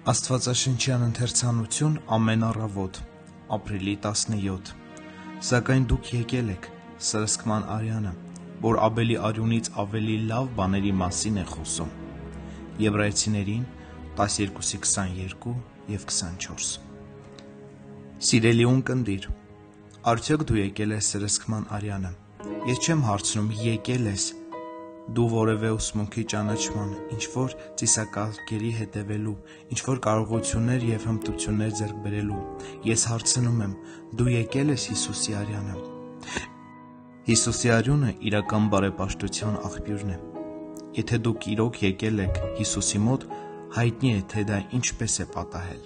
Աստվածաշնչյան ընթերցանություն ամեն առավոտ, ապրիլի 17։ Սակայն դուք եկել եք, սրսկման արյանը, որ Աբելի արյունից ավելի լավ բաների մասին է խոսում։ Եբրայեցիներին 12:22 և 24։ Սիրելի ունկնդիր, արդյոք դու եկել ես սրսկման արյանը։ Ես չեմ հարցնում եկել ես դու որևէ ուսմունքի ճանաչման, ինչ-որ ծիսակարգերի հետևելու, ինչ-որ կարողություններ և հմտություններ ձեռք բերելու։ Ես հարցնում եմ, դու եկել ես Հիսուսի արյանը։ Հիսուսի արյունը իրական բարեպաշտության աղբյուրն է։ Եթե դուք իրոք եկել եք Հիսուսի մոտ, հայտնի է, թե դա ինչպես է պատահել։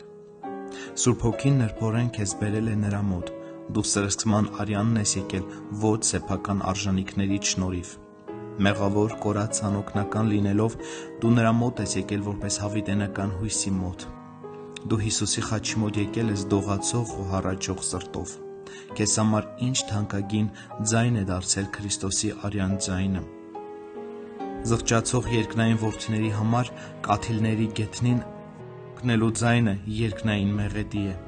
Սուրբ Հոգին նրբորեն քեզ բերել է նրա մոտ, դու սրսկման արյանն ես եկել ոչ սեփական արժանիքների շնորհիվ։ Մեղավոր, կորած, անօգնական լինելով, դու նրա մոտ ես եկել որպես հավիտենական հույսի մոտ։ Դու Հիսուսի խաչի մոտ եկել ես դողացող ու հառաչող սրտով։ Քեզ համար ինչ թանկագին ձայն է դարձել Քրիստոսի արյան ձայնը։ Զղջացող երկնային որդիների համար կաթիլների գետնին կնելու ձայնը երկնային մեղեդի է։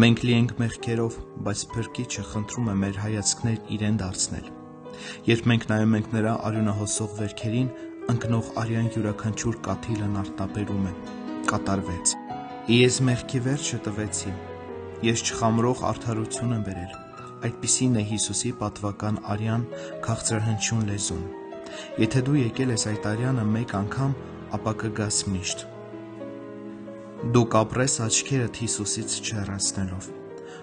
Մենք լի ենք մեղքերով, բայց Փրկիչը խնդրում է մեր հայացքներ իրեն դարձնել։ Երբ մենք նայում ենք նրա արյունահոսող վերքերին, ընկնող արյան յուրաքանչյուր կաթիլն արտաբերում է։ Կատարվեց։ Ես մեղքի վերջը տվեցի։ Ես չխամրող արդարություն եմ բերել։ Այդպիսին է Հիսուսի պատվական արյան քաղցրահնչյուն լեզուն։ Եթե դու եկել ես այդ արյանը մեկ անգամ, ապա կգաս միշտ։ Դու կապրես աչքերդ Հիսուսից չհեռացնելով։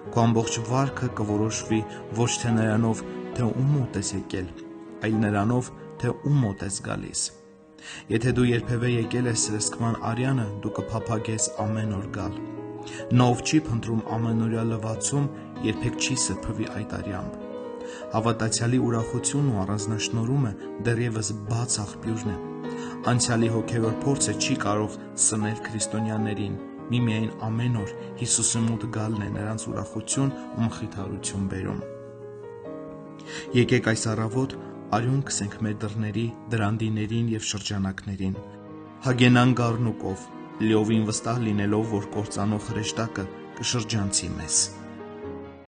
Քո ամբողջ վարքը կորոշվի ոչ թե նրանով, թե ում մոտ ես եկել, այլ նրանով, թե ում մոտ ես գալիս։ Եթե դու երբևէ եկել ես սրսկման արյանը, դու կփափագես ամեն օր գալ։ Նով չի փնտրում ամենօրյա լվացում, երբեք չի սրբվի այդ արյամբ։ Հավատացյալի ուրախությունն ու առանձնաշնորհումը դեռևս բաց աղբյուրն է։ Անցյալի հոգևոր փորձը չի կարող սնել քրիստոնյաներին, միմիայն ամեն օր Հիսուսի մոտ գալն է նրանց ուրախություն ու մխիթարություն բերում։ Եկեք այս առավոտ արյուն քսենք մեր դռների, դրանդիներին և շրջանակներին։ Հագենան գառնուկով, լիովին վստահ լինելով, որ կործանող հրեշտակը կշրջանցի մեզ։